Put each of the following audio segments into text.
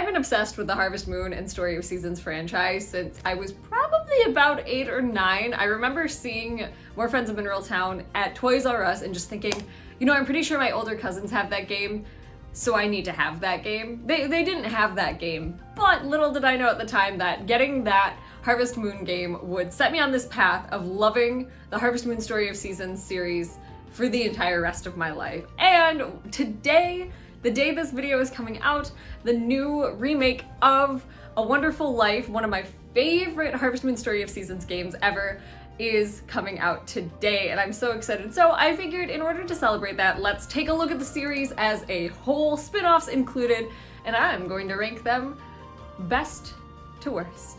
been obsessed with the Harvest Moon and Story of Seasons franchise since I was probably about 8 or 9. I remember seeing More Friends of Mineral Town at Toys R Us and just thinking, you know, I'm pretty sure my older cousins have that game, so I need to have that game. They didn't have that game, but little did I know at the time that getting that Harvest Moon game would set me on this path of loving the Harvest Moon Story of Seasons series for the entire rest of my life. And today, the day this video is coming out, the new remake of A Wonderful Life, one of my favorite Harvest Moon Story of Seasons games ever, is coming out today, and I'm so excited. So I figured in order to celebrate that, let's take a look at the series as a whole, spin-offs included, and I'm going to rank them best to worst,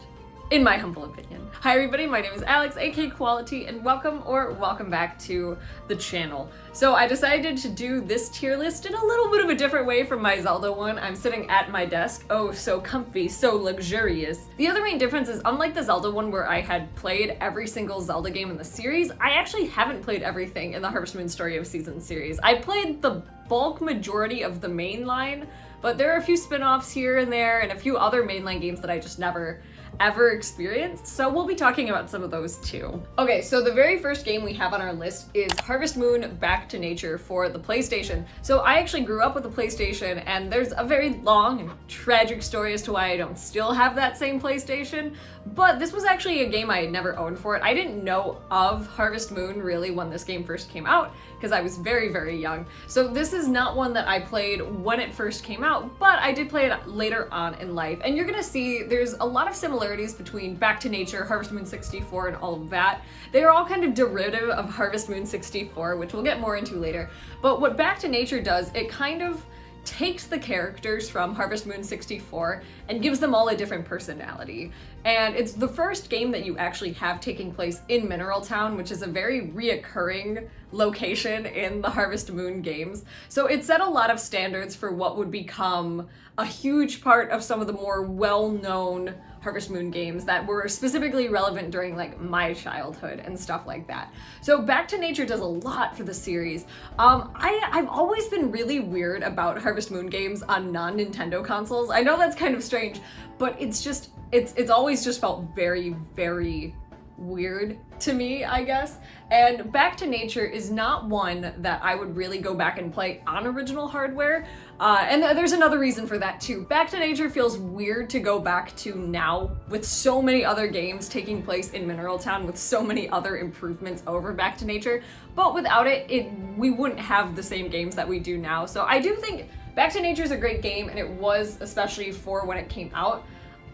in my humble opinion. Hi everybody, my name is Alex, aka Quality, and welcome back to the channel. So I decided to do this tier list in a little bit of a different way from my Zelda one. I'm sitting at my desk, oh so comfy, so luxurious. The other main difference is, unlike the Zelda one where I had played every single Zelda game in the series, I actually haven't played everything in the Harvest Moon Story of Seasons series. I played the bulk majority of the main line, but there are a few spin-offs here and there and a few other mainline games that I just never ever experienced, so we'll be talking about some of those too. Okay, so the very first game we have on our list is Harvest Moon Back to Nature for the PlayStation. So I actually grew up with the PlayStation, and there's a very long and tragic story as to why I don't still have that same PlayStation, but this was actually a game I had never owned for it. I didn't know of Harvest Moon really when this game first came out, because I was very, very young. So this is not one that I played when it first came out, but I did play it later on in life. And you're gonna see there's a lot of similarities between Back to Nature, Harvest Moon 64, and all of that. They are all kind of derivative of Harvest Moon 64, which we'll get more into later. But what Back to Nature does, it kind of takes the characters from Harvest Moon 64 and gives them all a different personality. And it's the first game that you actually have taking place in Mineral Town, which is a very reoccurring location in the Harvest Moon games. So it set a lot of standards for what would become a huge part of some of the more well-known Harvest Moon games that were specifically relevant during like my childhood and stuff like that. So Back to Nature does a lot for the series. I've always been really weird about Harvest Moon games on non-Nintendo consoles. I know that's kind of strange, but it's always just felt very, very weird to me, I guess. And Back to Nature is not one that I would really go back and play on original hardware. And there's another reason for that too. Back to Nature feels weird to go back to now with so many other games taking place in Mineral Town with so many other improvements over Back to Nature. But without it, we wouldn't have the same games that we do now. So I do think Back to Nature is a great game, and it was especially for when it came out.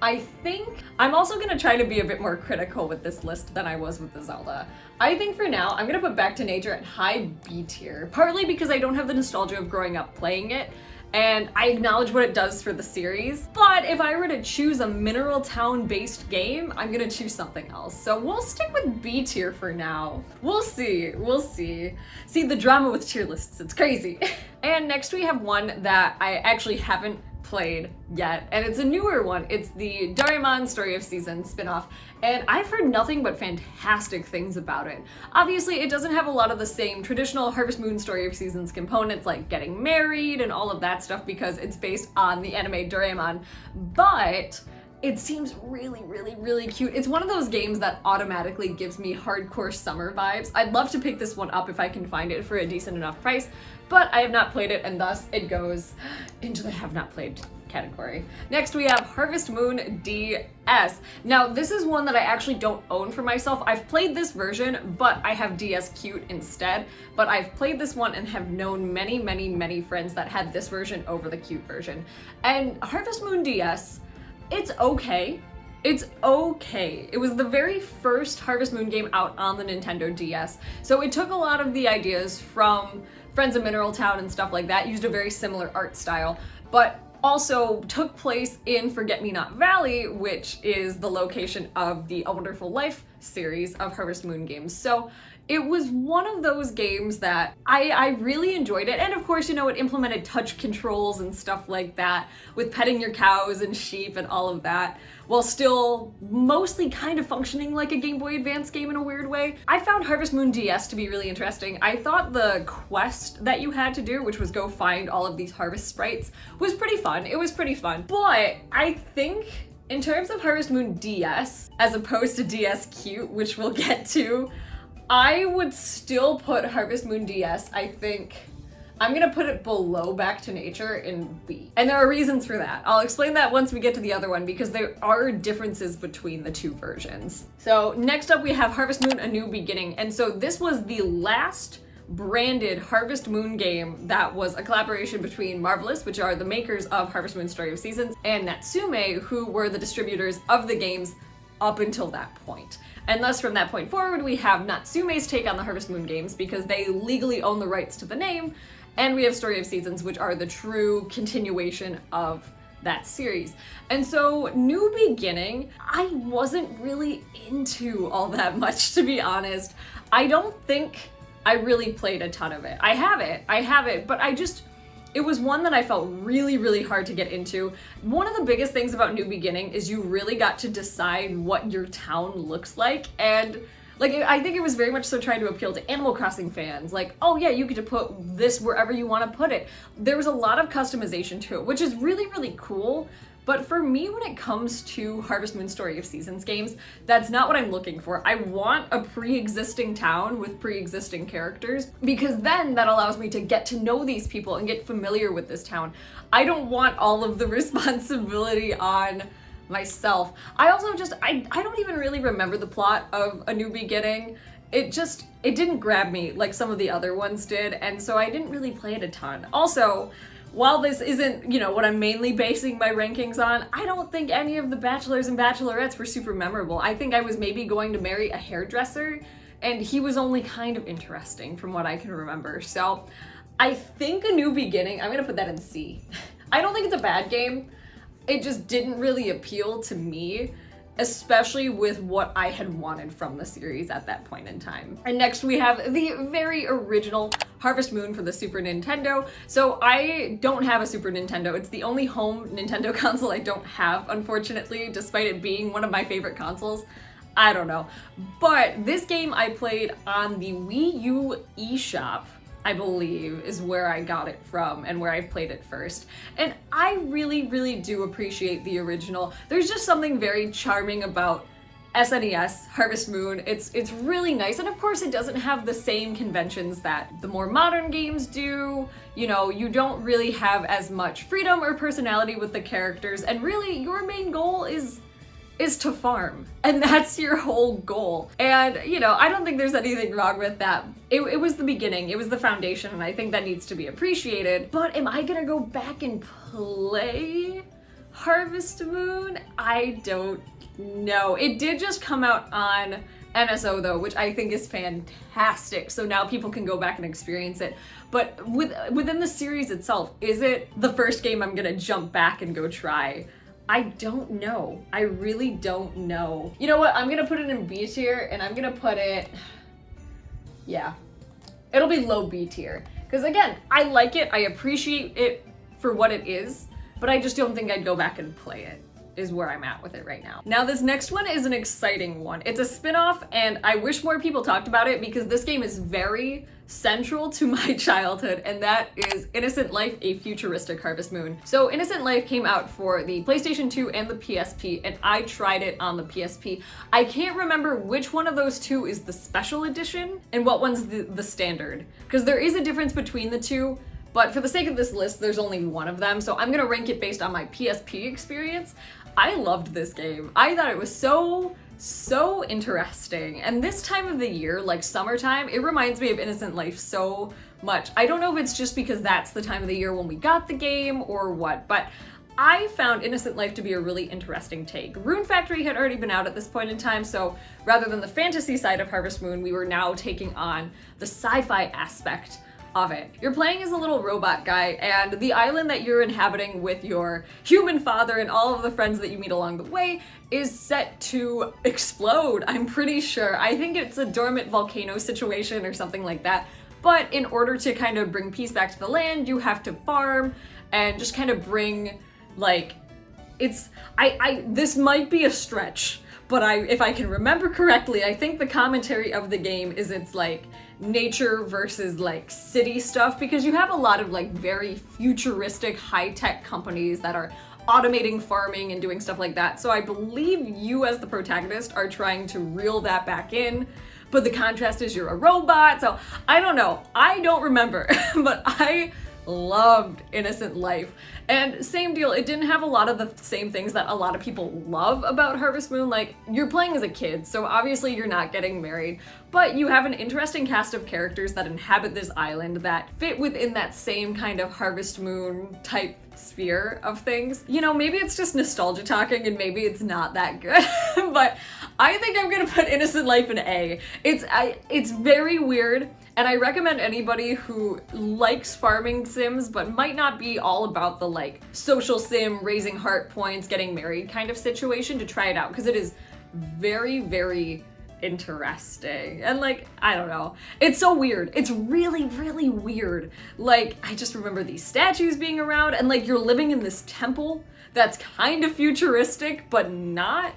I think I'm also going to try to be a bit more critical with this list than I was with the Zelda. I think for now, I'm going to put Back to Nature at high B tier, partly because I don't have the nostalgia of growing up playing it, and I acknowledge what it does for the series. But if I were to choose a Mineral Town based game, I'm going to choose something else. So we'll stick with B tier for now. We'll see. See, the drama with tier lists, it's crazy. And next we have one that I actually haven't played yet, and it's a newer one. It's the Doraemon Story of Seasons spin-off, and I've heard nothing but fantastic things about it. Obviously, it doesn't have a lot of the same traditional Harvest Moon Story of Seasons components like getting married and all of that stuff because it's based on the anime Doraemon, but it seems really, really, really cute. It's one of those games that automatically gives me hardcore summer vibes. I'd love to pick this one up if I can find it for a decent enough price, but I have not played it, and thus it goes into the have not played category. Next we have Harvest Moon DS. Now this is one that I actually don't own for myself. I've played this version, but I have DS Cute instead. But I've played this one and have known many, many, many friends that had this version over the Cute version. And Harvest Moon DS, it's okay. It's okay. It was the very first Harvest Moon game out on the Nintendo DS. So it took a lot of the ideas from Friends of Mineral Town and stuff like that, used a very similar art style, but also took place in Forget-Me-Not Valley, which is the location of the A Wonderful Life series of Harvest Moon games. So It was one of those games that I really enjoyed it. And of course, you know, it implemented touch controls and stuff like that with petting your cows and sheep and all of that, while still mostly kind of functioning like a Game Boy Advance game in a weird way. I found Harvest Moon DS to be really interesting. I thought the quest that you had to do, which was go find all of these harvest sprites, was pretty fun. It was pretty fun. But I think in terms of Harvest Moon DS, as opposed to DS Cute, which we'll get to, I would still put Harvest Moon DS, I think, I'm gonna put it below Back to Nature in B. And there are reasons for that. I'll explain that once we get to the other one because there are differences between the two versions. So next up we have Harvest Moon: A New Beginning. And so this was the last branded Harvest Moon game that was a collaboration between Marvelous, which are the makers of Harvest Moon: Story of Seasons, and Natsume, who were the distributors of the games up until that point. And thus from that point forward, we have Natsume's take on the Harvest Moon games because they legally own the rights to the name, and we have Story of Seasons, which are the true continuation of that series. And so New Beginning, I wasn't really into all that much, to be honest. I don't think I really played a ton of it. I have it, but it was one that I felt really, really hard to get into. One of the biggest things about New Beginning is you really got to decide what your town looks like, and like, I think it was very much so trying to appeal to Animal Crossing fans. Like, oh yeah, you get to put this wherever you want to put it. There was a lot of customization to it, which is really, really cool. But for me, when it comes to Harvest Moon: Story of Seasons games, that's not what I'm looking for. I want a pre-existing town with pre-existing characters, because then that allows me to get to know these people and get familiar with this town. I don't want all of the responsibility on myself. I also I don't even really remember the plot of A New Beginning. It didn't grab me like some of the other ones did, and so I didn't really play it a ton. Also, while this isn't, you know, what I'm mainly basing my rankings on, I don't think any of the bachelors and bachelorettes were super memorable. I think I was maybe going to marry a hairdresser, and he was only kind of interesting from what I can remember. So I think A New Beginning, I'm gonna put that in C. I don't think it's a bad game. It just didn't really appeal to me, especially with what I had wanted from the series at that point in time. And next we have the very original Harvest Moon for the Super Nintendo. So I don't have a Super Nintendo. It's the only home Nintendo console I don't have, unfortunately, despite it being one of my favorite consoles. I don't know. But this game I played on the Wii U eShop, I believe, is where I got it from and where I played it first. And I really, really do appreciate the original. There's just something very charming about SNES Harvest Moon. It's really nice, and of course it doesn't have the same conventions that the more modern games do. You know, you don't really have as much freedom or personality with the characters, and really your main goal is to farm, and that's your whole goal. And you know, I don't think there's anything wrong with that. It was the beginning, it was the foundation, and I think that needs to be appreciated. But am I gonna go back and play Harvest Moon? I don't know. It did just come out on NSO though, which I think is fantastic. So now people can go back and experience it. But within the series itself, is it the first game I'm gonna jump back and go try? I don't know. I really don't know. You know what? I'm gonna put it in B tier, and I'm gonna put it, yeah, it'll be low B tier. Because again, I like it, I appreciate it for what it is, but I just don't think I'd go back and play it, is where I'm at with it right now. Now this next one is an exciting one. It's a spin-off, and I wish more people talked about it because this game is very central to my childhood, and that is Innocent Life: A Futuristic Harvest Moon. So Innocent Life came out for the PlayStation 2 and the PSP, and I tried it on the PSP. I can't remember which one of those two is the special edition and what one's the standard, because there is a difference between the two, but for the sake of this list, there's only one of them, so I'm gonna rank it based on my PSP experience. I loved this game. I thought it was so interesting. And this time of the year, like summertime, it reminds me of Innocent Life so much. I don't know if it's just because that's the time of the year when we got the game or what, but I found Innocent Life to be a really interesting take. Rune Factory had already been out at this point in time, so rather than the fantasy side of Harvest Moon, we were now taking on the sci-fi aspect of it. You're playing as a little robot guy, and the island that you're inhabiting with your human father and all of the friends that you meet along the way is set to explode, I'm pretty sure. I think it's a dormant volcano situation or something like that. But in order to kind of bring peace back to the land, you have to farm and just kind of bring, like, this might be a stretch, but if I can remember correctly, I think the commentary of the game is it's like nature versus like city stuff, because you have a lot of like very futuristic high-tech companies that are automating farming and doing stuff like that. So I believe you as the protagonist are trying to reel that back in, but the contrast is you're a robot. So I don't know. I don't remember, but I loved Innocent Life. And same deal, it didn't have a lot of the same things that a lot of people love about Harvest Moon. Like, you're playing as a kid, so obviously you're not getting married, but you have an interesting cast of characters that inhabit this island that fit within that same kind of Harvest Moon type sphere of things. You know, maybe it's just nostalgia talking and maybe it's not that good, but I think I'm gonna put Innocent Life in A. It's very weird, and I recommend anybody who likes farming sims but might not be all about the like social sim, raising heart points, getting married kind of situation to try it out, because it is very, very interesting. And like, I don't know, it's so weird. It's really, really weird. Like, I just remember these statues being around, and like you're living in this temple that's kind of futuristic but not.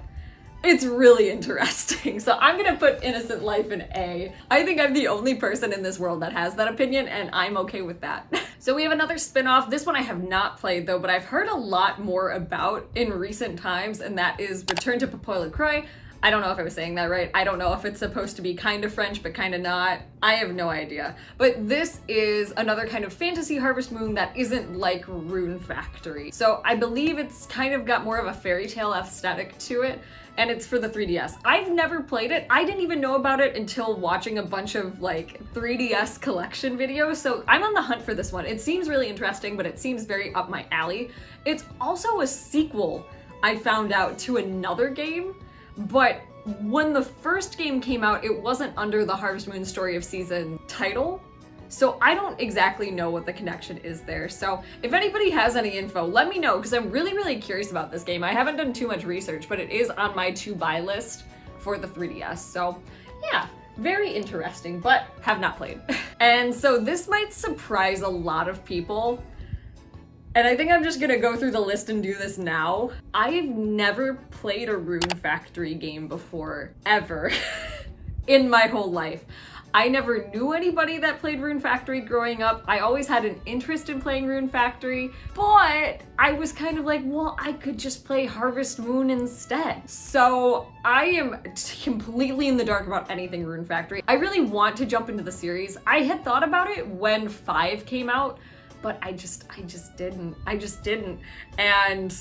It's really interesting. So I'm gonna put Innocent Life in A. I think I'm the only person in this world that has that opinion, and I'm okay with that. So we have another spin-off. This one I have not played though, but I've heard a lot more about in recent times, and that is Return to Popolo Crois. I don't know if I was saying that right. I don't know if it's supposed to be kind of French, but kind of not. I have no idea. But this is another kind of fantasy Harvest Moon that isn't like Rune Factory. So I believe it's kind of got more of a fairy tale aesthetic to it, and it's for the 3DS. I've never played it. I didn't even know about it until watching a bunch of like 3DS collection videos. So I'm on the hunt for this one. It seems really interesting, but it seems very up my alley. It's also a sequel, I found out, to another game. But when the first game came out, it wasn't under the Harvest Moon Story of Season title. So I don't exactly know what the connection is there. So if anybody has any info, let me know, because I'm really, really curious about this game. I haven't done too much research, but it is on my to-buy list for the 3DS. So yeah, very interesting, but have not played. And so this might surprise a lot of people, and I think I'm just gonna go through the list and do this now. I've never played a Rune Factory game before, ever, in my whole life. I never knew anybody that played Rune Factory growing up. I always had an interest in playing Rune Factory, but I was kind of like, well, I could just play Harvest Moon instead. So I am completely in the dark about anything Rune Factory. I really want to jump into the series. I had thought about it when 5 came out, but I just didn't. And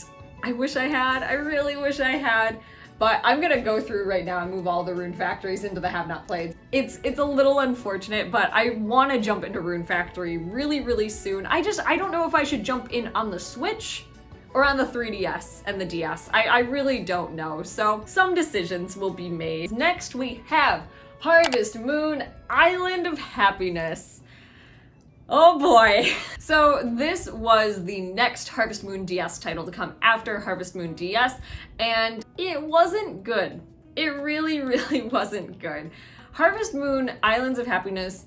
I wish I had. I really wish I had. But I'm gonna go through right now and move all the Rune Factories into the have not played. It's a little unfortunate, but I want to jump into Rune Factory really, really soon. I don't know if I should jump in on the Switch or on the 3DS and the DS. I really don't know. So some decisions will be made. Next we have Harvest Moon Island of Happiness. Oh boy. So this was the next Harvest Moon DS title to come after Harvest Moon DS, and it wasn't good. It really, really wasn't good. Harvest Moon Islands of Happiness,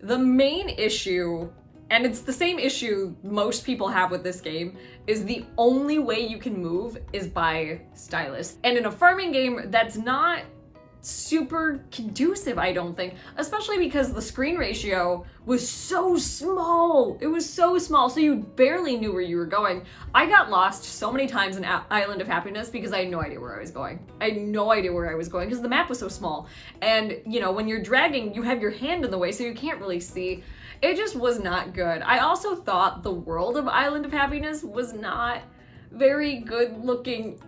the main issue, and it's the same issue most people have with this game, is the only way you can move is by stylus. And in a farming game, that's not super conducive, I don't think, especially because the screen ratio was so small. It was so small, so you barely knew where you were going. I got lost so many times in Island of Happiness because I had no idea where I was going. I had no idea where I was going because the map was so small. And, you know, when you're dragging, you have your hand in the way, so you can't really see. It just was not good. I also thought the world of Island of Happiness was not very good looking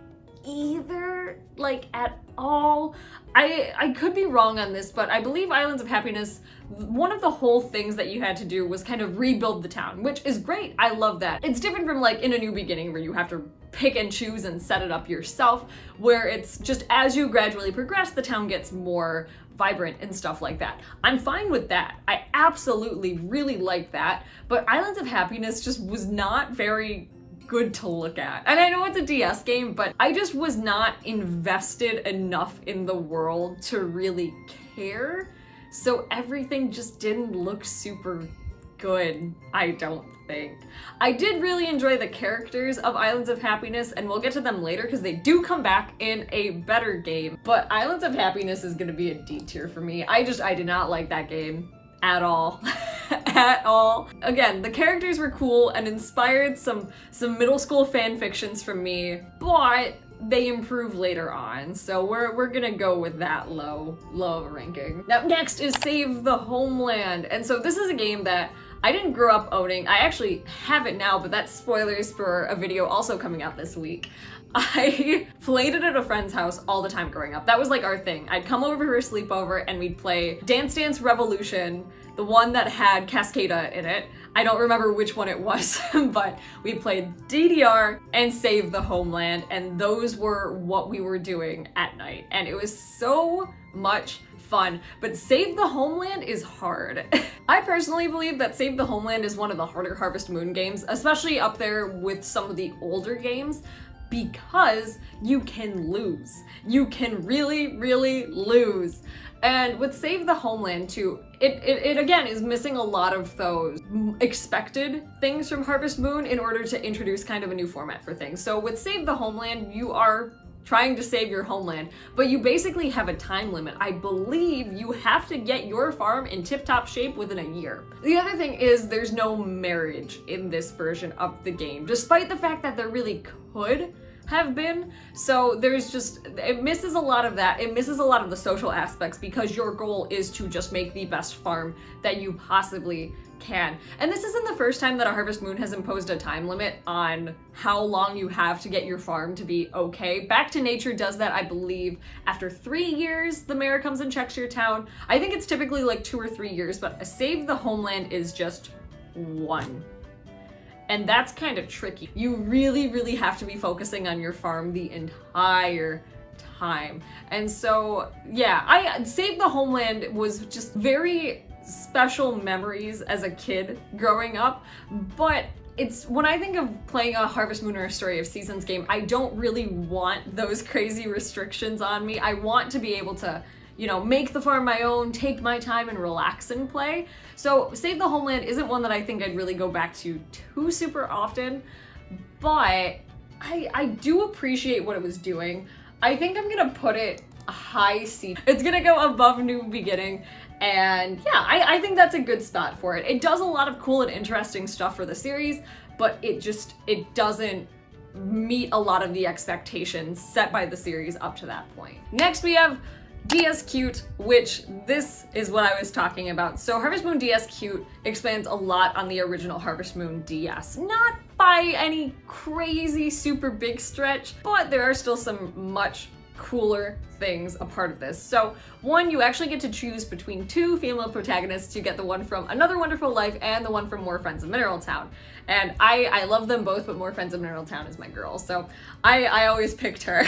either, like at all. I could be wrong on this, but I believe Islands of Happiness, one of the whole things that you had to do was kind of rebuild the town, which is great. I love that. It's different from like in A New Beginning where you have to pick and choose and set it up yourself, where it's just as you gradually progress, the town gets more vibrant and stuff like that. I'm fine with that. I absolutely really like that, but Islands of Happiness just was not very good to look at. And I know it's a DS game, but I just was not invested enough in the world to really care. So everything just didn't look super good, I don't think. I did really enjoy the characters of Islands of Happiness, and we'll get to them later because they do come back in a better game. But Islands of Happiness is gonna be a D tier for me. I did not like that game at all. At all. Again, the characters were cool and inspired some middle school fan fictions from me, but they improve later on, so we're gonna go with that low ranking. Now next is Save the Homeland, and so this is a game that I didn't grow up owning. I actually have it now, but that's spoilers for a video also coming out this week. I played it at a friend's house all the time growing up. That was like our thing. I'd come over for a sleepover and we'd play Dance Dance Revolution, the one that had Cascada in it. I don't remember which one it was, but we played DDR and Save the Homeland, and those were what we were doing at night. And it was so much fun, but Save the Homeland is hard. I personally believe that Save the Homeland is one of the harder Harvest Moon games, especially up there with some of the older games, because you can lose. You can really, really lose. And with Save the Homeland too, it again is missing a lot of those expected things from Harvest Moon in order to introduce kind of a new format for things. So with Save the Homeland, you are trying to save your homeland, but you basically have a time limit. I believe you have to get your farm in tip-top shape within a year. The other thing is there's no marriage in this version of the game, despite the fact that there really could have been. So there's just, it misses a lot of that. It misses a lot of the social aspects because your goal is to just make the best farm that you possibly can. And this isn't the first time that a Harvest Moon has imposed a time limit on how long you have to get your farm to be okay. Back to Nature does that, I believe, after 3 years, the mayor comes and checks your town. I think it's typically like 2 or 3 years, but Save the Homeland is just 1. And that's kind of tricky. You really, really have to be focusing on your farm the entire time. And so, yeah, Save the Homeland was just very special memories as a kid growing up, but it's when I think of playing a Harvest Moon or a Story of Seasons game, I don't really want those crazy restrictions on me. I want to be able to, you know, make the farm my own, take my time and relax and play. So Save the Homeland isn't one that I think I'd really go back to too super often, but I do appreciate what it was doing. I think I'm gonna put it a high C. It's gonna go above New Beginning, and yeah, I think that's a good spot for it. It does a lot of cool and interesting stuff for the series, but it doesn't meet a lot of the expectations set by the series up to that point. Next we have DS Cute, which this is what I was talking about. So Harvest Moon DS Cute expands a lot on the original Harvest Moon DS. Not by any crazy super big stretch, but there are still some much cooler things a part of this. So one, you actually get to choose between 2 female protagonists. You get the one from Another Wonderful Life and the one from More Friends of Mineral Town. And I love them both, but More Friends of Mineral Town is my girl, so I always picked her.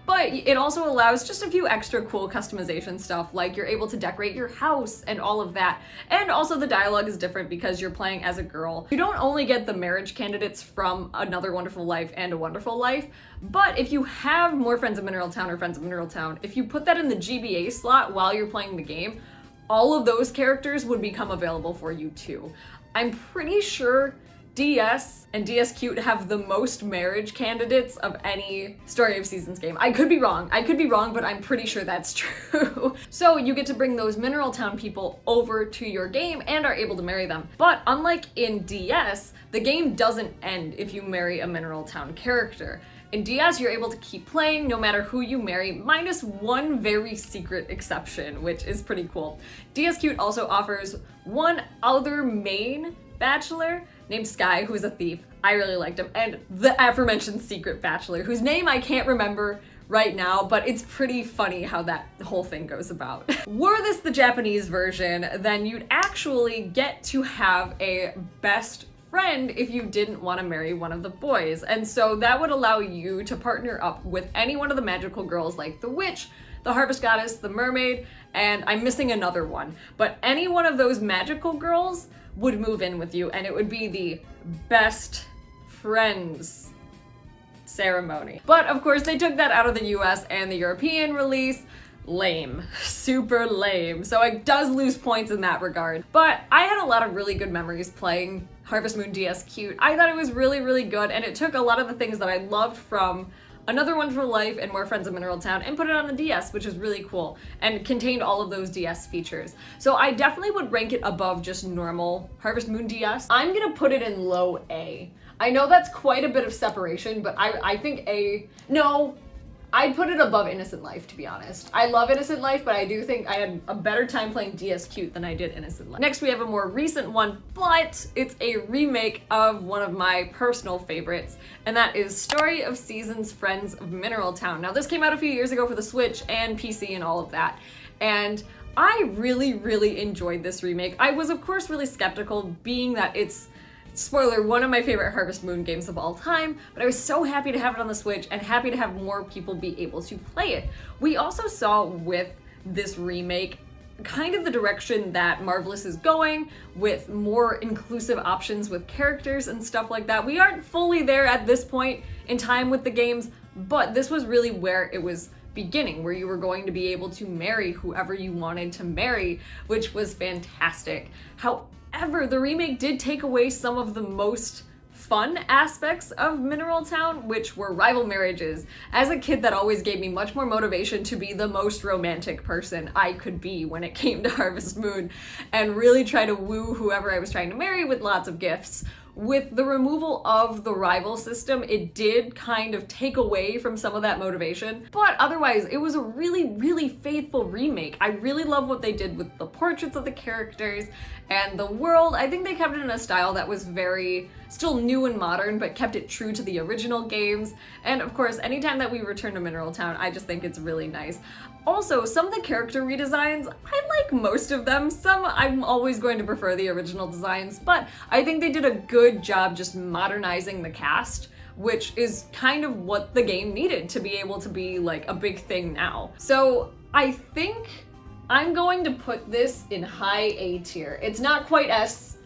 But it also allows just a few extra cool customization stuff, like you're able to decorate your house and all of that. And also the dialogue is different because you're playing as a girl. You don't only get the marriage candidates from Another Wonderful Life and A Wonderful Life, but if you have More Friends of Mineral Town or Friends of Mineral Town, if you put that in the GBA slot while you're playing the game, all of those characters would become available for you too. I'm pretty sure DS and DS Cute have the most marriage candidates of any Story of Seasons game. I could be wrong, but I'm pretty sure that's true. So you get to bring those Mineral Town people over to your game and are able to marry them. But unlike in DS, the game doesn't end if you marry a Mineral Town character. In DS, you're able to keep playing no matter who you marry, minus one very secret exception, which is pretty cool. DS Cute also offers one other main bachelor named Sky, who's a thief. I really liked him. And the aforementioned secret bachelor, whose name I can't remember right now, but it's pretty funny how that whole thing goes about. Were this the Japanese version, then you'd actually get to have a best friend if you didn't want to marry one of the boys. And so that would allow you to partner up with any one of the magical girls, like the witch, the harvest goddess, the mermaid, and I'm missing another one. But any one of those magical girls would move in with you, and it would be the best friends ceremony. But of course they took that out of the US and the European release. Lame. Super lame. So it does lose points in that regard. But I had a lot of really good memories playing Harvest Moon DS Cute. I thought it was really, really good, and it took a lot of the things that I loved from Another Wonderful Life and More Friends of Mineral Town and put it on the DS, which is really cool, and contained all of those DS features. So I definitely would rank it above just normal Harvest Moon DS. I'm gonna put it in low A. I know that's quite a bit of separation, but I think A, no, I'd put it above Innocent Life, to be honest. I love Innocent Life, but I do think I had a better time playing DS Cute than I did Innocent Life. Next, we have a more recent one, but it's a remake of one of my personal favorites, and that is Story of Seasons Friends of Mineral Town. Now, this came out a few years ago for the Switch and PC and all of that, and I really, really enjoyed this remake. I was, of course, really skeptical, being that it's, spoiler, one of my favorite Harvest Moon games of all time, but I was so happy to have it on the Switch and happy to have more people be able to play it. We also saw with this remake kind of the direction that Marvelous is going, with more inclusive options with characters and stuff like that. We aren't fully there at this point in time with the games, but this was really where it was beginning, where you were going to be able to marry whoever you wanted to marry, which was fantastic. However, the remake did take away some of the most fun aspects of Mineral Town, which were rival marriages. As a kid, that always gave me much more motivation to be the most romantic person I could be when it came to Harvest Moon, and really try to woo whoever I was trying to marry with lots of gifts. With the removal of the rival system, it did kind of take away from some of that motivation, but otherwise it was a really, really faithful remake. I really love what they did with the portraits of the characters and the world. I think they kept it in a style that was very still new and modern, but kept it true to the original games. And of course, anytime that we return to Mineral Town, I just think it's really nice. Also, some of the character redesigns, I like most of them. Some I'm always going to prefer the original designs, but I think they did a good job just modernizing the cast, which is kind of what the game needed to be able to be like a big thing now. So I think I'm going to put this in high A tier. It's not quite S,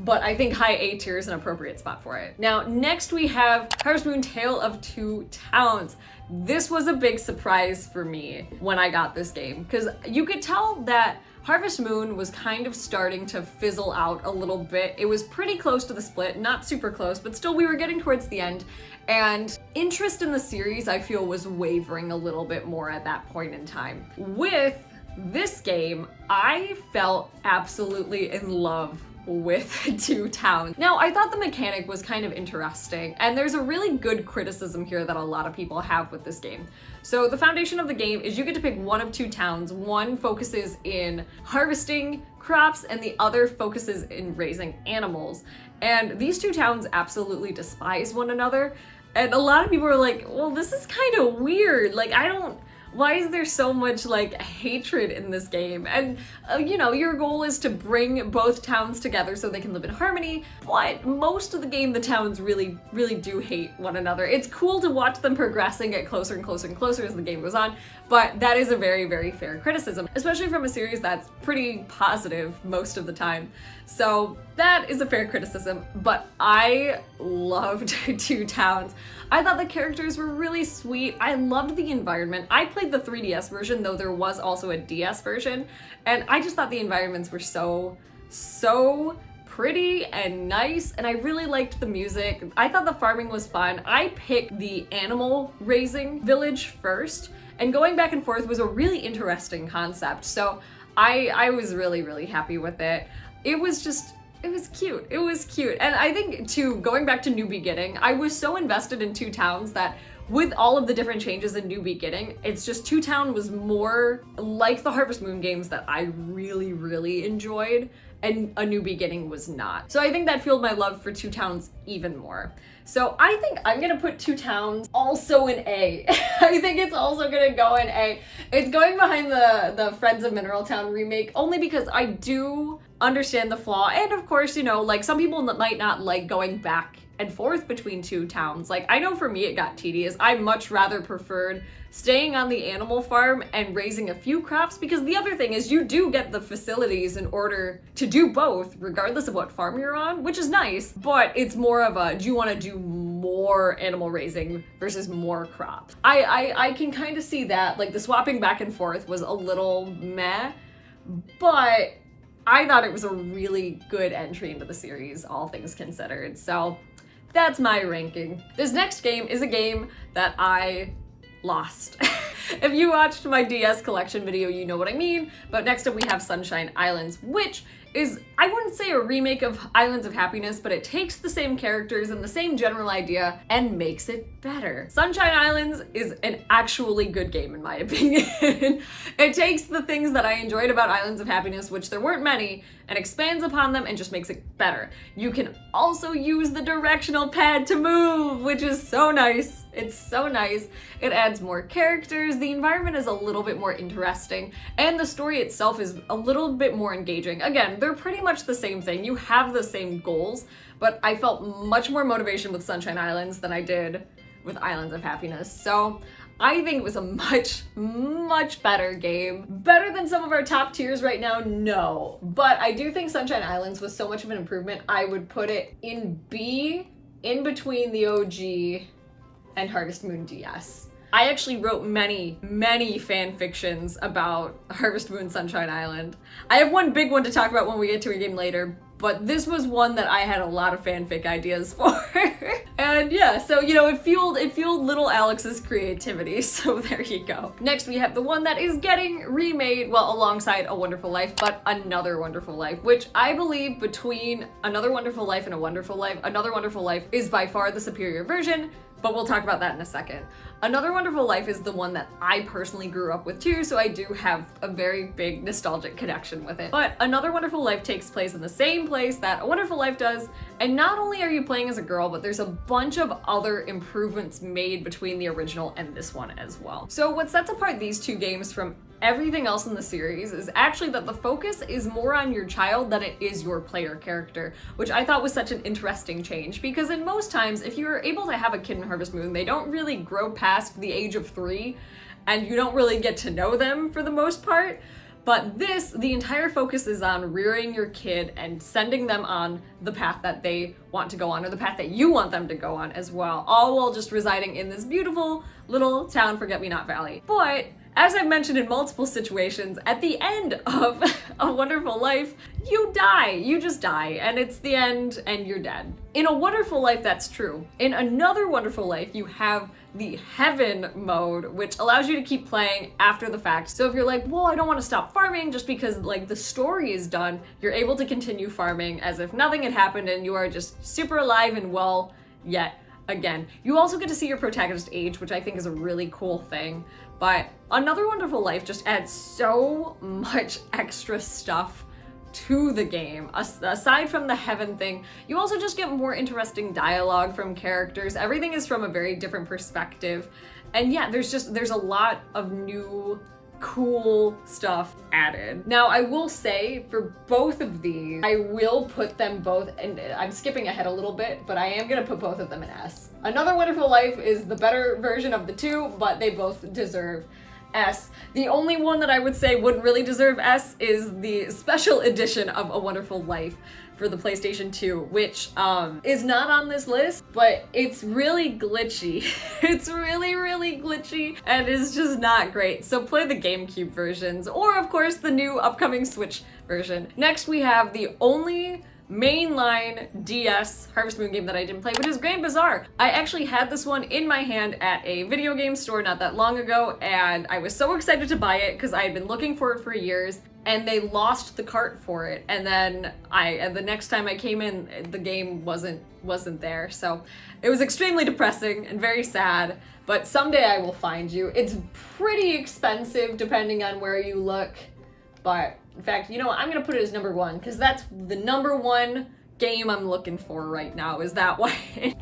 but I think high A tier is an appropriate spot for it. Now, next we have Harvest Moon Tale of Two Towns. This was a big surprise for me when I got this game, because you could tell that Harvest Moon was kind of starting to fizzle out a little bit. It was pretty close to the split, not super close, but still we were getting towards the end, and interest in the series I feel was wavering a little bit more at that point in time. With this game, I felt absolutely in love with Two Towns. Now, I thought the mechanic was kind of interesting, and there's a really good criticism here that a lot of people have with this game. So the foundation of the game is you get to pick one of two towns. One focuses in harvesting crops and the other focuses in raising animals. And these two towns absolutely despise one another. And a lot of people are like, well, this is kind of weird. Like, why is there so much like hatred in this game? And you know, your goal is to bring both towns together so they can live in harmony, but most of the game the towns really, really do hate one another. It's cool to watch them progress and get closer and closer and closer as the game goes on, but that is a very, very fair criticism, especially from a series that's pretty positive most of the time. So that is a fair criticism, but I loved Two Towns. I thought the characters were really sweet. I loved the environment. I played the 3DS version, though there was also a DS version, and I just thought the environments were so pretty and nice, and I really liked the music. I thought the farming was fun. I picked the animal raising village first, and going back and forth was a really interesting concept, so I was really, really happy with it. It was cute. It was cute. And I think, too, going back to New Beginning, I was so invested in Two Towns that with all of the different changes in New Beginning, it's just Two Town was more like the Harvest Moon games that I really, really enjoyed, and A New Beginning was not. So I think that fueled my love for Two Towns even more. So I think I'm gonna put Two Towns also in A. I think it's also gonna go in A. It's going behind the Friends of Mineral Town remake only because I do understand the flaw. And of course, you know, like some people might not like going back and forth between two towns. Like I know for me it got tedious. I much rather preferred staying on the animal farm and raising a few crops, because the other thing is you do get the facilities in order to do both regardless of what farm you're on, which is nice, but it's more of a, do you want to do more animal raising versus more crops? I can kind of see that, like the swapping back and forth was a little meh, but I thought it was a really good entry into the series, all things considered. So that's my ranking. This next game is a game that I lost. If you watched my DS collection video, you know what I mean. But next up we have Sunshine Islands, which is, I wouldn't say a remake of Islands of Happiness, but it takes the same characters and the same general idea and makes it better. Sunshine Islands is an actually good game in my opinion. It takes the things that I enjoyed about Islands of Happiness, which there weren't many, and expands upon them and just makes it better. You can also use the directional pad to move, which is so nice. It's so nice. It adds more characters, the environment is a little bit more interesting, and the story itself is a little bit more engaging. Again, they're pretty much the same thing. You have the same goals, but I felt much more motivation with Sunshine Islands than I did with Islands of Happiness. So I think it was a much better game. Better than some of our top tiers right now? No. But I do think Sunshine Islands was so much of an improvement, I would put it in B, in between the OG and Harvest Moon DS. I actually wrote many fan fictions about Harvest Moon Sunshine Island. I have one big one to talk about when we get to a game later, but this was one that I had a lot of fanfic ideas for. And yeah, so you know, it fueled little Alex's creativity, so there you go. Next we have the one that is getting remade, well, alongside A Wonderful Life, but Another Wonderful Life, which I believe between Another Wonderful Life and A Wonderful Life, Another Wonderful Life is by far the superior version, but we'll talk about that in a second. Another Wonderful Life is the one that I personally grew up with too, so I do have a very big nostalgic connection with it. But Another Wonderful Life takes place in the same place that A Wonderful Life does, and not only are you playing as a girl, but there's a bunch of other improvements made between the original and this one as well. So what sets apart these two games from everything else in the series is actually that the focus is more on your child than it is your player character, which I thought was such an interesting change, because in most times, if you're able to have a kid in Harvest Moon, they don't really grow past the age of 3, and you don't really get to know them for the most part. But this, the entire focus is on rearing your kid and sending them on the path that they want to go on, or the path that you want them to go on as well, all while just residing in this beautiful little town, Forget-Me-Not Valley. But as I've mentioned in multiple situations, at the end of A Wonderful Life, you die. You just die, and it's the end, and you're dead. In A Wonderful Life, that's true. In Another Wonderful Life, you have the Heaven mode, which allows you to keep playing after the fact. So if you're like, well, I don't want to stop farming just because like the story is done, you're able to continue farming as if nothing had happened, and you are just super alive and well yet again. You also get to see your protagonist age, which I think is a really cool thing. But Another Wonderful Life just adds so much extra stuff to the game. Aside from the Heaven thing, you also just get more interesting dialogue from characters. Everything is from a very different perspective. And yeah, there's a lot of new cool stuff added. Now, I will say for both of these, I will put them both, and I'm skipping ahead a little bit, but I am gonna put both of them in S. Another Wonderful Life is the better version of the two, but they both deserve S. The only one that I would say wouldn't really deserve S is the special edition of A Wonderful Life for the PlayStation 2, which is not on this list, but it's really glitchy. It's really glitchy and is just not great. So play the GameCube versions, or of course the new upcoming Switch version. Next we have the only mainline DS Harvest Moon game that I didn't play, which is Grand Bazaar. I actually had this one in my hand at a video game store not that long ago, and I was so excited to buy it because I had been looking for it for years, and they lost the cart for it, and then the next time I came in, the game wasn't there. So it was extremely depressing and very sad, but someday I will find you. It's pretty expensive depending on where you look, but in fact, you know what? I'm gonna put it as number 1 because that's the number 1 game I'm looking for right now, is that one.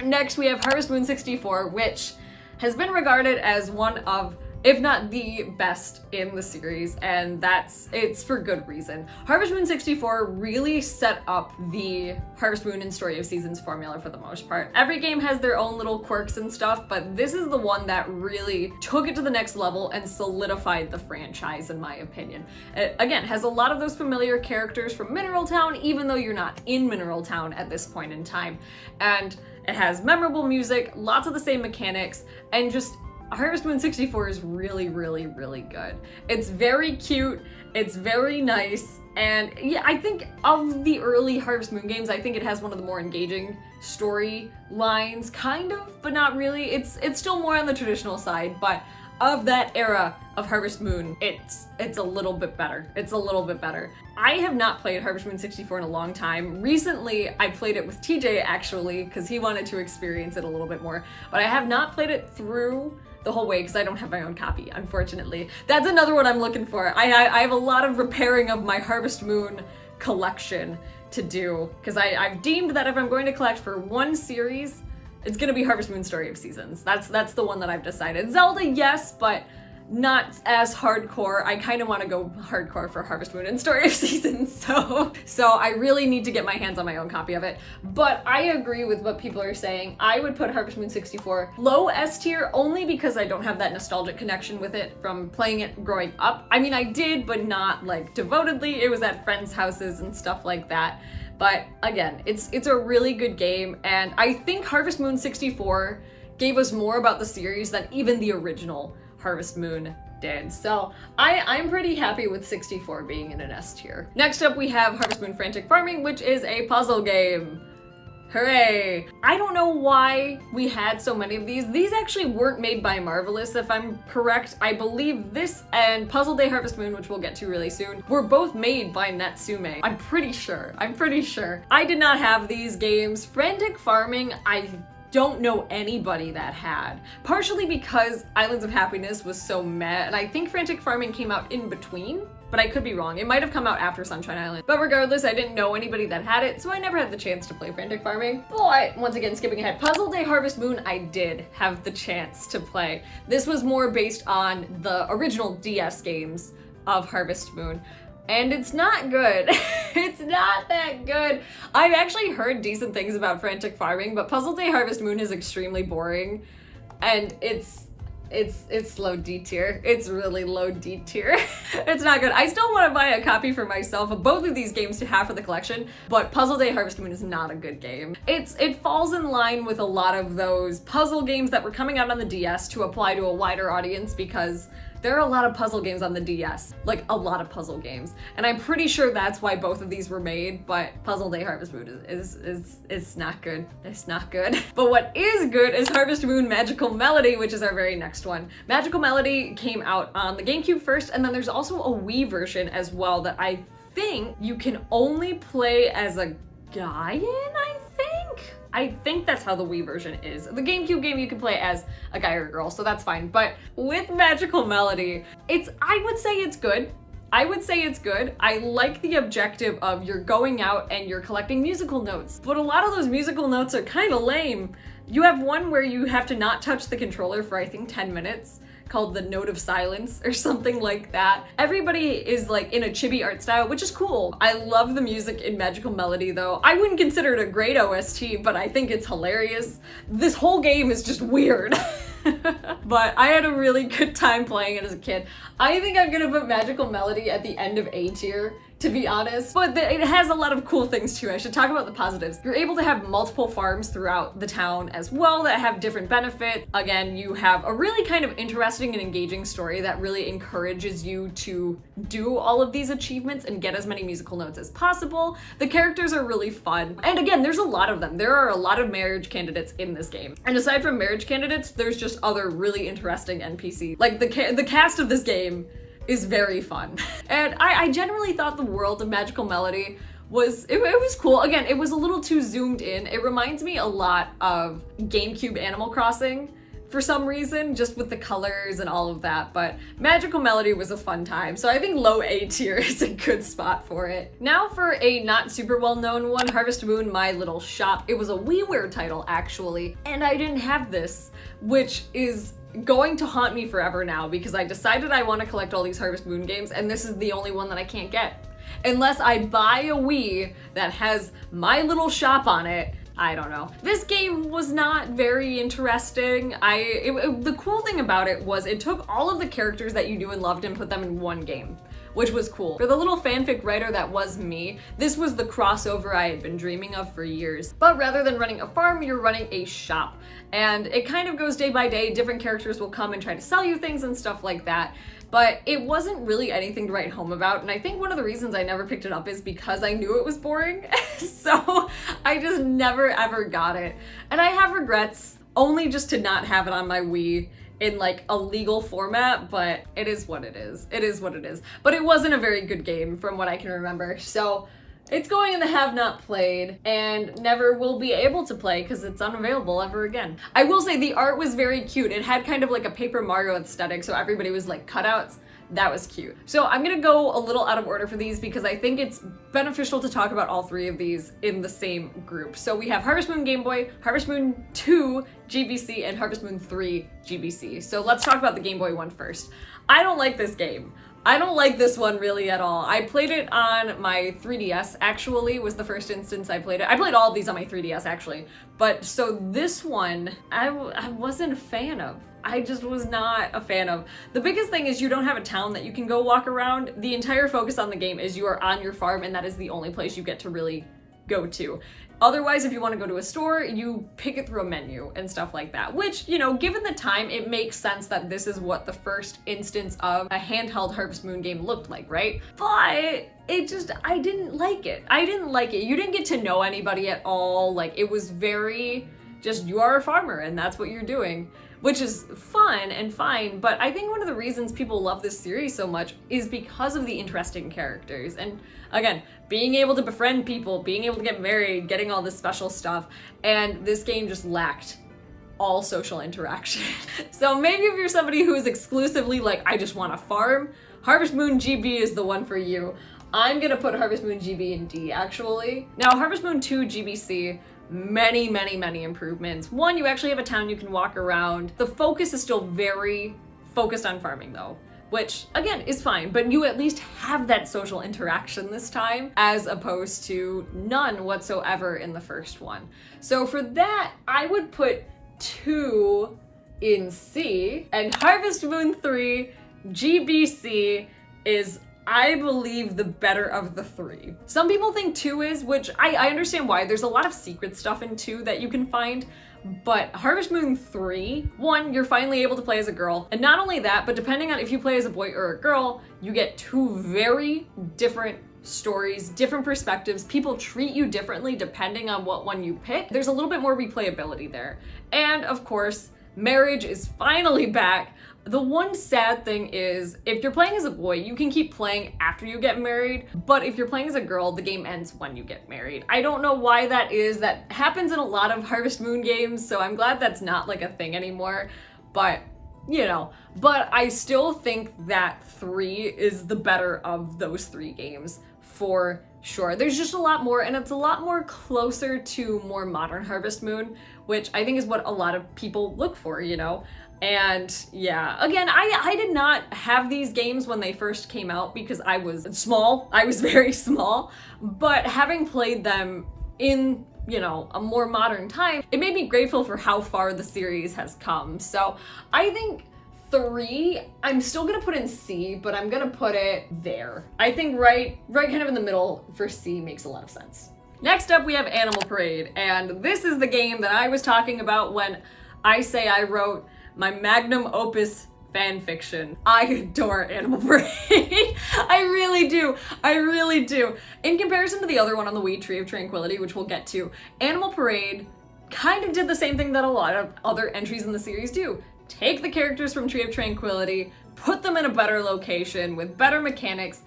Next we have Harvest Moon 64, which has been regarded as one of if not the best in the series, and it's for good reason. Harvest Moon 64 really set up the Harvest Moon and Story of Seasons formula for the most part. Every game has their own little quirks and stuff, but this is the one that really took it to the next level and solidified the franchise, in my opinion. It, again, has a lot of those familiar characters from Mineral Town, even though you're not in Mineral Town at this point in time. And it has memorable music, lots of the same mechanics, and just Harvest Moon 64 is really, really, really good. It's very cute, it's very nice, and yeah, I think of the early Harvest Moon games, I think it has one of the more engaging story lines, kind of, but not really. It's still more on the traditional side, but of that era of Harvest Moon, it's a little bit better. It's a little bit better. I have not played Harvest Moon 64 in a long time. Recently, I played it with TJ actually, because he wanted to experience it a little bit more, but I have not played it through the whole way because I don't have my own copy, unfortunately. That's another one I'm looking for. I have a lot of repairing of my Harvest Moon collection to do, because I've deemed that if I'm going to collect for one series, it's gonna be Harvest Moon Story of Seasons. That's the one that I've decided. Zelda, yes, but not as hardcore. I kind of want to go hardcore for Harvest Moon and Story of Seasons, so I really need to get my hands on my own copy of it. But I agree with what people are saying. I would put Harvest Moon 64 low S tier only because I don't have that nostalgic connection with it from playing it growing up. I mean, I did, but not like devotedly. It was at friends' houses and stuff like that. But again, it's a really good game, and I think Harvest Moon 64 gave us more about the series than even the original Harvest Moon did. So I'm pretty happy with 64 being in an S tier. Next up we have Harvest Moon Frantic Farming, which is a puzzle game. Hooray! I don't know why we had so many of these. These actually weren't made by Marvelous, if I'm correct. I believe this and Puzzle Day Harvest Moon, which we'll get to really soon, were both made by Natsume. I'm pretty sure. I did not have these games. Frantic Farming, I don't know anybody that had. Partially because Islands of Happiness was so meh, and I think Frantic Farming came out in between, but I could be wrong. It might have come out after Sunshine Island. But regardless, I didn't know anybody that had it, so I never had the chance to play Frantic Farming. But once again, skipping ahead, Puzzle Day Harvest Moon, I did have the chance to play. This was more based on the original DS games of Harvest Moon. And it's not good. It's not that good. I've actually heard decent things about Frantic Farming, but Puzzle Day Harvest Moon is extremely boring, and it's low D tier. It's really low D tier. It's not good. I still want to buy a copy for myself of both of these games to have for the collection, but Puzzle Day Harvest Moon is not a good game. It falls in line with a lot of those puzzle games that were coming out on the DS to apply to a wider audience, because there are a lot of puzzle games on the DS, like a lot of puzzle games. And I'm pretty sure that's why both of these were made, but Puzzle Day Harvest Moon is not good. It's not good. But what is good is Harvest Moon Magical Melody, which is our very next one. Magical Melody came out on the GameCube first, and then there's also a Wii version as well that I think you can only play as a guy in, I think that's how the Wii version is. The GameCube game you can play as a guy or a girl, so that's fine. But with Magical Melody, I would say it's good. I like the objective of you're going out and you're collecting musical notes, but a lot of those musical notes are kind of lame. You have one where you have to not touch the controller for I think 10 minutes, called the Note of Silence or something like that. Everybody is like in a chibi art style, which is cool. I love the music in Magical Melody though. I wouldn't consider it a great OST, but I think it's hilarious. This whole game is just weird. But I had a really good time playing it as a kid. I think I'm gonna put Magical Melody at the end of A tier, to be honest, but it has a lot of cool things too. I should talk about the positives. You're able to have multiple farms throughout the town as well that have different benefits. Again, you have a really kind of interesting and engaging story that really encourages you to do all of these achievements and get as many musical notes as possible. The characters are really fun. And again, there's a lot of them. There are a lot of marriage candidates in this game. And aside from marriage candidates, there's just other really interesting NPCs. Like the cast of this game is very fun. And I generally thought the world of Magical Melody was cool. Again, it was a little too zoomed in. It reminds me a lot of GameCube Animal Crossing for some reason, just with the colors and all of that, but Magical Melody was a fun time, so I think low A tier is a good spot for it. Now for a not super well-known one, Harvest Moon My Little Shop. It was a WiiWare title actually, and I didn't have this, which is going to haunt me forever now because I decided I want to collect all these Harvest Moon games, and this is the only one that I can't get. Unless I buy a Wii that has my little shop on it. I don't know. This game was not very interesting. The cool thing about it was it took all of the characters that you knew and loved and put them in one game, which was cool. For the little fanfic writer that was me, this was the crossover I had been dreaming of for years. But rather than running a farm, you're running a shop. And it kind of goes day by day. Different characters will come and try to sell you things and stuff like that. But it wasn't really anything to write home about, and I think one of the reasons I never picked it up is because I knew it was boring. So I just never ever got it. And I have regrets, only just to not have it on my Wii in like a legal format, but it is what it is. It is what it is. But it wasn't a very good game from what I can remember. So it's going in the have not played and never will be able to play because it's unavailable ever again. I will say the art was very cute. It had kind of like a Paper Mario aesthetic, so everybody was like cutouts. That was cute. So I'm gonna go a little out of order for these because I think it's beneficial to talk about all three of these in the same group. So we have Harvest Moon Game Boy, Harvest Moon 2 GBC, and Harvest Moon 3 GBC. So let's talk about the Game Boy one first. I don't like this game. I don't like this one really at all. I played it on my 3DS, actually, was the first instance I played it. I played all of these on my 3DS, actually. But so this one, I wasn't a fan of. I just was not a fan of. The biggest thing is you don't have a town that you can go walk around. The entire focus on the game is you are on your farm, and that is the only place you get to really go to. Otherwise, if you want to go to a store, you pick it through a menu and stuff like that, which, you know, given the time, it makes sense that this is what the first instance of a handheld Harvest Moon game looked like, right? But it just, I didn't like it. I didn't like it. You didn't get to know anybody at all. Like, it was very just, you are a farmer and that's what you're doing, which is fun and fine. But I think one of the reasons people love this series so much is because of the interesting characters. And again, being able to befriend people, being able to get married, getting all this special stuff. And this game just lacked all social interaction. So maybe if you're somebody who is exclusively like, I just want to farm, Harvest Moon GB is the one for you. I'm gonna put Harvest Moon GB in D, actually. Now, Harvest Moon 2 GBC, many improvements. One, you actually have a town you can walk around. The focus is still very focused on farming though, which again is fine, but you at least have that social interaction this time as opposed to none whatsoever in the first one. So for that, I would put 2 in C, and Harvest Moon 3 GBC is, I believe, the better of the 3. Some people think 2 is, which I understand why. There's a lot of secret stuff in 2 that you can find, but Harvest Moon 3, 1, you're finally able to play as a girl. And not only that, but depending on if you play as a boy or a girl, you get 2 very different stories, different perspectives. People treat you differently depending on what one you pick. There's a little bit more replayability there. And of course, marriage is finally back. The one sad thing is, if you're playing as a boy, you can keep playing after you get married, but if you're playing as a girl, the game ends when you get married. I don't know why that is. That happens in a lot of Harvest Moon games, so I'm glad that's not like a thing anymore, but you know. But I still think that 3 is the better of those 3 games, for sure. There's just a lot more, and it's a lot more closer to more modern Harvest Moon, which I think is what a lot of people look for, you know? And yeah, again, I did not have these games when they first came out because I was small. I was very small, but having played them in, you know, a more modern time, it made me grateful for how far the series has come. So I think 3, I'm still gonna put in C, but I'm gonna put it there. I think right kind of in the middle for C makes a lot of sense. Next up, we have Animal Parade, and this is the game that I was talking about when I say I wrote my magnum opus fan fiction. I adore Animal Parade. I really do. I really do. In comparison to the other one on the Wii, Tree of Tranquility, which we'll get to, Animal Parade kind of did the same thing that a lot of other entries in the series do. Take the characters from Tree of Tranquility, put them in a better location with better mechanics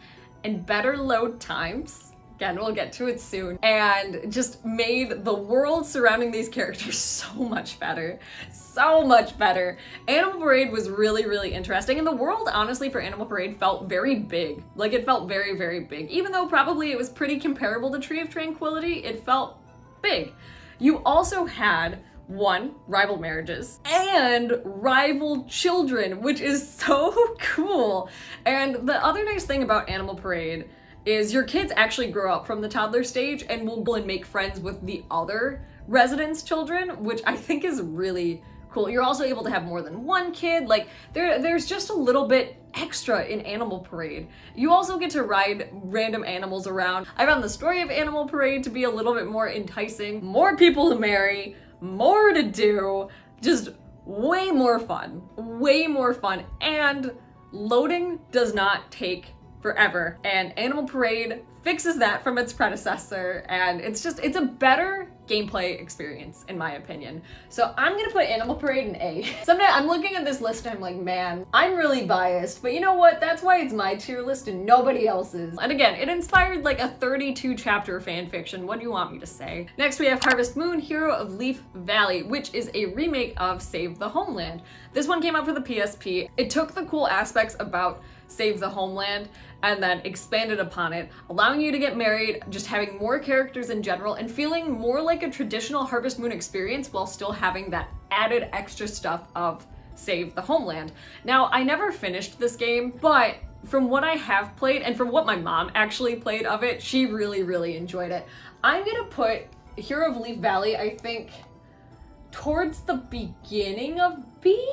and better load times. Again, we'll get to it soon. And just made the world surrounding these characters so much better. So much better. Animal Parade was really interesting. And the world, honestly, for Animal Parade felt very big. Like, it felt very big. Even though probably it was pretty comparable to Tree of Tranquility, it felt big. You also had one, rival marriages, and rival children, which is so cool. And the other nice thing about Animal Parade is your kids actually grow up from the toddler stage and will go and make friends with the other residents' children, which I think is really cool. You're also able to have more than one kid. Like there's just a little bit extra in Animal Parade. You also get to ride random animals around. I found the story of Animal Parade to be a little bit more enticing, more people to marry, more to do, just way more fun, and loading does not take forever. And Animal Parade fixes that from its predecessor, and it's a better gameplay experience in my opinion. So I'm gonna put Animal Parade in A. Someday I'm looking at this list and I'm like, man, I'm really biased, but you know what? That's why it's my tier list and nobody else's. And again, it inspired like a 32 chapter fan fiction. What do you want me to say? Next we have Harvest Moon, Hero of Leaf Valley, which is a remake of Save the Homeland. This one came out for the PSP. It took the cool aspects about Save the Homeland and then expanded upon it, allowing you to get married, just having more characters in general, and feeling more like a traditional Harvest Moon experience while still having that added extra stuff of Save the Homeland. Now, I never finished this game, but from what I have played and from what my mom actually played of it, she really enjoyed it. I'm gonna put Hero of Leaf Valley, I think, towards the beginning of B?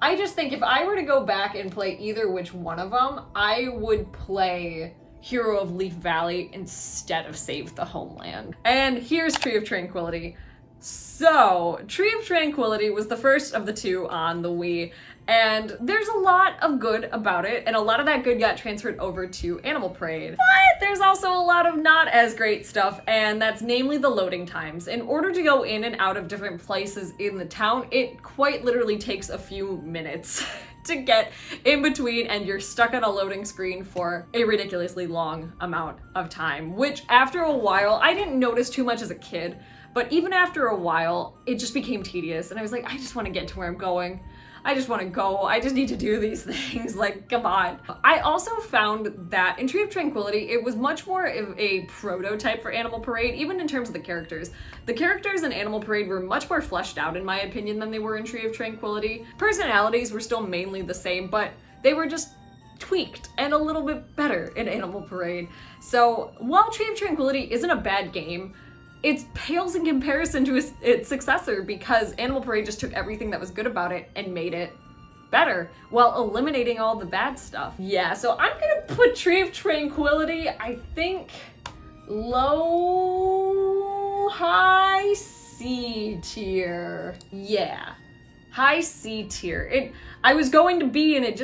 I just think if I were to go back and play either which one of them, I would play Hero of Leaf Valley instead of Save the Homeland. And here's Tree of Tranquility. So, Tree of Tranquility was the first of the two on the Wii, and there's a lot of good about it, and a lot of that good got transferred over to Animal Parade. But there's also a lot of not as great stuff, and that's namely the loading times. In order to go in and out of different places in the town, it quite literally takes a few minutes to get in between, and you're stuck on a loading screen for a ridiculously long amount of time, which after a while, I didn't notice too much as a kid, but even after a while, it just became tedious, and I was like, I just want to get to where I'm going. I just want to go. I just need to do these things. Like, come on. I also found that in Tree of Tranquility, it was much more of a prototype for Animal Parade, even in terms of the characters. The characters in Animal Parade were much more fleshed out, in my opinion, than they were in Tree of Tranquility. Personalities were still mainly the same, but they were just tweaked and a little bit better in Animal Parade. So while Tree of Tranquility isn't a bad game, it pales in comparison to its successor because Animal Parade just took everything that was good about it and made it better while eliminating all the bad stuff. Yeah, so I'm gonna put Tree of Tranquility, I think, high C tier. Yeah, high C tier. I was going to B and it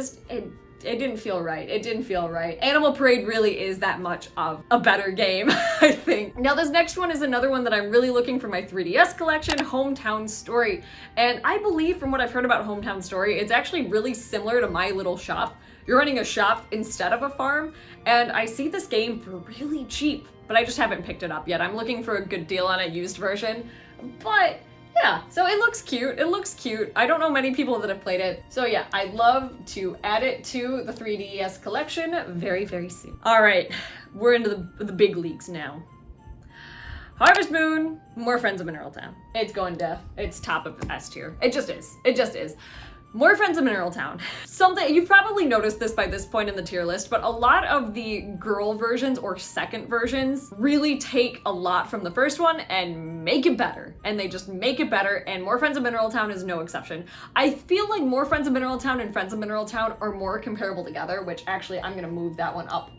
didn't feel right. It didn't feel right. Animal Parade really is that much of a better game, I think. Now this next one is another one that I'm really looking for my 3DS collection, Hometown Story. And I believe from what I've heard about Hometown Story, it's actually really similar to My Little Shop. You're running a shop instead of a farm, and I see this game for really cheap, but I just haven't picked it up yet. I'm looking for a good deal on a used version, but yeah, so it looks cute. It looks cute. I don't know many people that have played it. So yeah, I'd love to add it to the 3DS collection very soon. All right, we're into the big leagues now. Harvest Moon, More Friends of Mineral Town. It's top of S tier. It just is. More Friends of Mineral Town. Something, you've probably noticed this by this point in the tier list, but a lot of the girl versions or second versions really take a lot from the first one and make it better. And they just make it better, and More Friends of Mineral Town is no exception. I feel like More Friends of Mineral Town and Friends of Mineral Town are more comparable together, which actually I'm gonna move that one up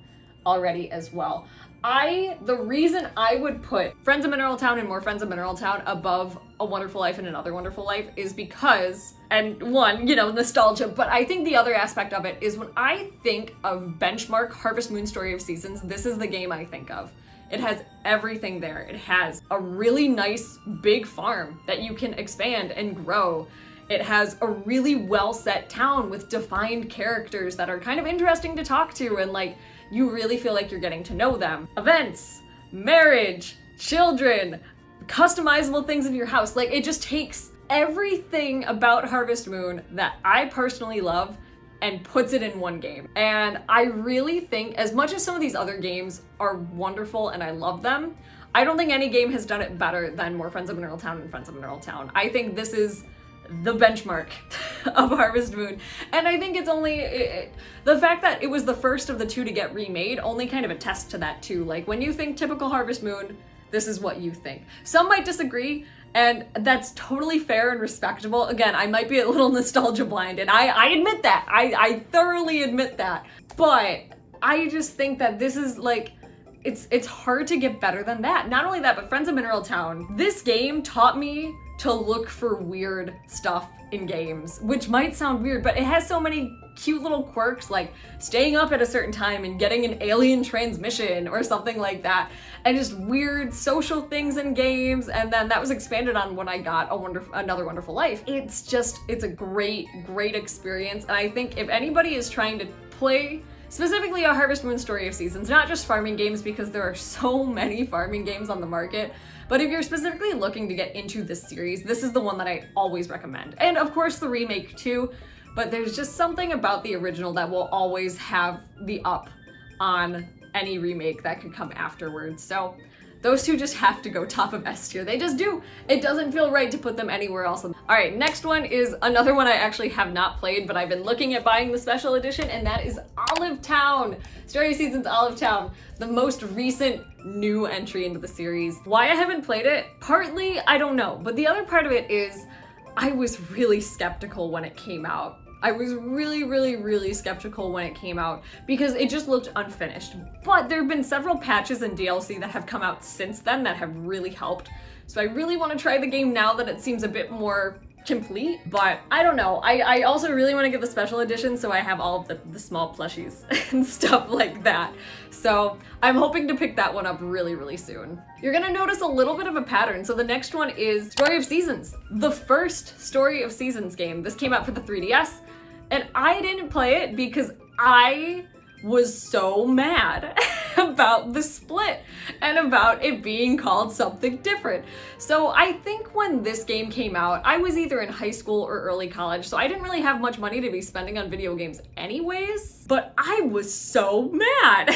already as well. The reason I would put Friends of Mineral Town and More Friends of Mineral Town above A Wonderful Life and Another Wonderful Life is because, and one, nostalgia, but I think the other aspect of it is when I think of benchmark Harvest Moon Story of Seasons, this is the game I think of. It has everything there. It has a really nice big farm that you can expand and grow. It has a really well set town with defined characters that are kind of interesting to talk to, and like, you really feel like you're getting to know them. Events, marriage, children, customizable things in your house. Like, it just takes everything about Harvest Moon that I personally love and puts it in one game. And I really think, as much as some of these other games are wonderful and I love them, I don't think any game has done it better than More Friends of Mineral Town and Friends of Mineral Town. I think this is the benchmark of Harvest Moon. And I think it's only, the fact that it was the first of the two to get remade only kind of attests to that too. Like when you think typical Harvest Moon, this is what you think. Some might disagree, and that's totally fair and respectable. Again, I might be a little nostalgia blind, and I admit that. I thoroughly admit that. But I just think that this is like, it's hard to get better than that. Not only that, but Friends of Mineral Town, this game taught me to look for weird stuff in games, which might sound weird, but it has so many cute little quirks, like staying up at a certain time and getting an alien transmission or something like that, and just weird social things in games. And then that was expanded on when I got Another Wonderful Life. It's a great experience. And I think if anybody is trying to play specifically a Harvest Moon Story of Seasons, not just farming games, because there are so many farming games on the market, but if you're specifically looking to get into this series, this is the one that I always recommend. And of course the remake too, but there's just something about the original that will always have the up on any remake that could come afterwards. So those two just have to go top of S tier. They just do. It doesn't feel right to put them anywhere else. All right, next one is another one I actually have not played, but I've been looking at buying the special edition, and that is Olive Town. Story of Seasons Olive Town, the most recent new entry into the series. Why I haven't played it? Partly, I don't know, but the other part of it is I was really skeptical when it came out. I was really skeptical when it came out because it just looked unfinished. But there have been several patches and DLC that have come out since then that have really helped. So I really want to try the game now that it seems a bit more complete, but I don't know. I also really want to get the special edition so I have all of the small plushies and stuff like that. So I'm hoping to pick that one up really soon. You're gonna notice a little bit of a pattern. So the next one is Story of Seasons, the first Story of Seasons game. This came out for the 3DS, and I didn't play it because I was so mad about the split and about it being called something different. So I think when this game came out, I was either in high school or early college, so I didn't really have much money to be spending on video games anyways, but I was so mad.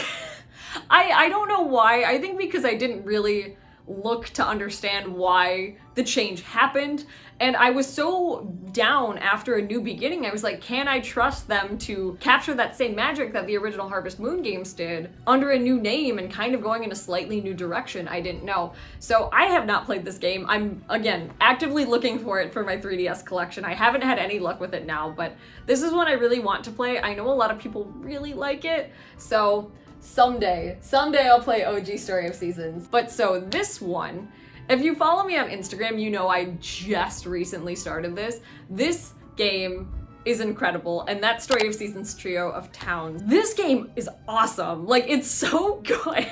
I don't know why. I think because I didn't really look to understand why the change happened, and I was so down after A New Beginning. I was like, can I trust them to capture that same magic that the original Harvest Moon games did under a new name and kind of going in a slightly new direction? I didn't know. So I have not played this game. I'm, again, actively looking for it for my 3DS collection. I haven't had any luck with it now, but this is one I really want to play. I know a lot of people really like it, so someday I'll play OG Story of Seasons. But so this one, if you follow me on Instagram, you know I just recently started this. This game is incredible, and that Story of Seasons Trio of Towns. This game is awesome. Like, it's so good.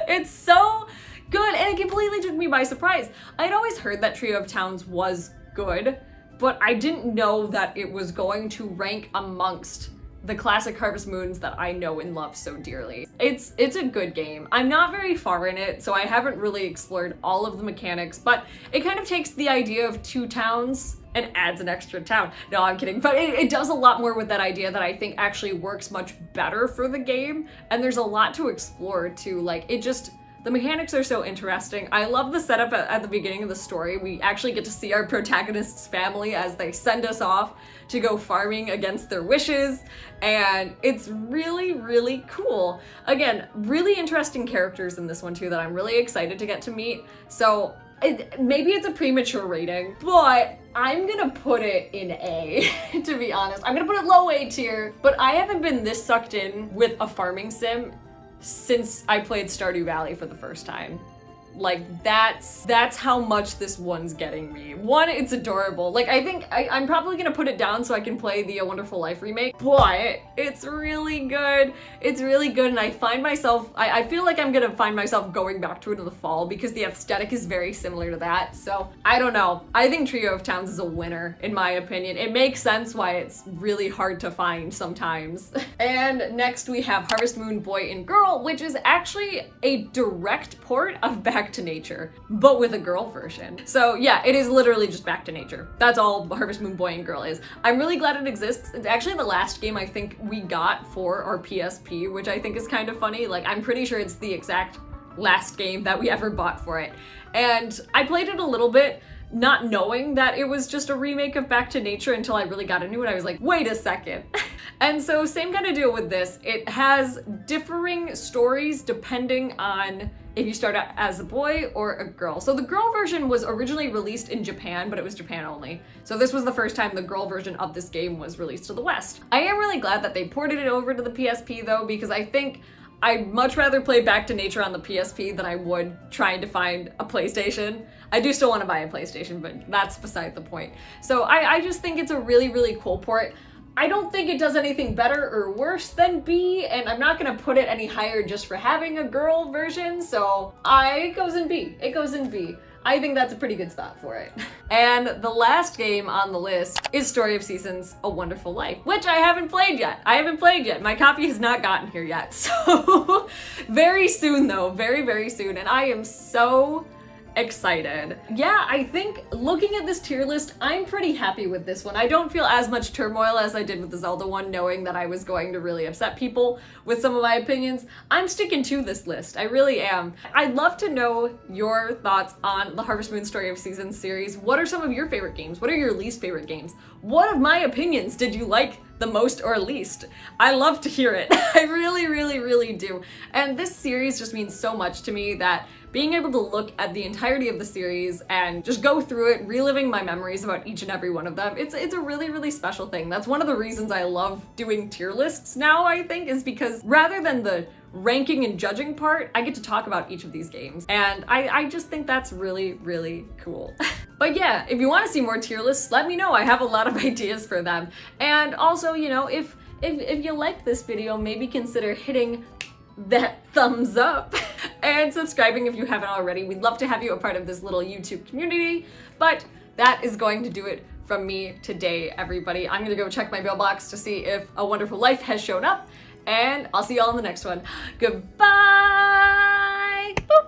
It's so good, and it completely took me by surprise. I'd always heard that Trio of Towns was good, but I didn't know that it was going to rank amongst the classic Harvest Moons that I know and love so dearly. It's a good game. I'm not very far in it, so I haven't really explored all of the mechanics, but it kind of takes the idea of two towns and adds an extra town. No, I'm kidding, but it does a lot more with that idea that I think actually works much better for the game, and there's a lot to explore too. Like, the mechanics are so interesting. I love the setup at the beginning of the story. We actually get to see our protagonist's family as they send us off to go farming against their wishes, and it's really cool. Again, really interesting characters in this one too that I'm really excited to get to meet. So maybe it's a premature rating, but I'm gonna put it in A, to be honest. I'm gonna put it low A tier, but I haven't been this sucked in with a farming sim since I played Stardew Valley for the first time. Like, that's how much this one's getting me. One, it's adorable. Like, I think I'm probably gonna put it down so I can play the A Wonderful Life remake, but it's really good. It's really good, and I find myself, I feel like I'm gonna find myself going back to it in the fall because the aesthetic is very similar to that. So I don't know. I think Trio of Towns is a winner, in my opinion. It makes sense why it's really hard to find sometimes. And next we have Harvest Moon Boy&Girl, which is actually a direct port of Back to Nature, but with a girl version. So yeah, it is literally just Back to Nature. That's all Harvest Moon Boy&Girl is. I'm really glad it exists. It's actually the last game I think we got for our PSP, which I think is kind of funny. Like, I'm pretty sure it's the exact last game that we ever bought for it. And I played it a little bit, not knowing that it was just a remake of Back to Nature until I really got into it. I was like, wait a second. And so same kind of deal with this. It has differing stories depending on if you start out as a boy or a girl. So the girl version was originally released in Japan, but it was Japan only. So this was the first time the girl version of this game was released to the West. I am really glad that they ported it over to the PSP though, because I think I'd much rather play Back to Nature on the PSP than I would trying to find a PlayStation. I do still want to buy a PlayStation, but that's beside the point. So I just think it's a really, really cool port. I don't think it does anything better or worse than B, and I'm not gonna put it any higher just for having a girl version, so it goes in B. It goes in B. I think that's a pretty good spot for it. And the last game on the list is Story of Seasons, A Wonderful Life, which I haven't played yet. My copy has not gotten here yet. So very soon though, very, very soon. And I am so excited. Yeah, I think looking at this tier list, I'm pretty happy with this one. I don't feel as much turmoil as I did with the Zelda one, knowing that I was going to really upset people with some of my opinions. I'm sticking to this list. I really am. I'd love to know your thoughts on the Harvest Moon Story of Seasons series. What are some of your favorite games? What are your least favorite games? What of my opinions did you like the most or least? I love to hear it. I really, really, really do. And this series just means so much to me that being able to look at the entirety of the series and just go through it, reliving my memories about each and every one of them, it's a really, really special thing. That's one of the reasons I love doing tier lists now, I think, is because rather than the ranking and judging part, I get to talk about each of these games. And I just think that's really, really cool. But yeah, if you want to see more tier lists, let me know. I have a lot of ideas for them. And also, you know, if you like this video, maybe consider hitting that thumbs up and subscribing if you haven't already. We'd love to have you a part of this little YouTube community, but that is going to do it from me today, everybody. I'm gonna go check my mailbox to see if A Wonderful Life has shown up, and I'll see you all in the next one. Goodbye!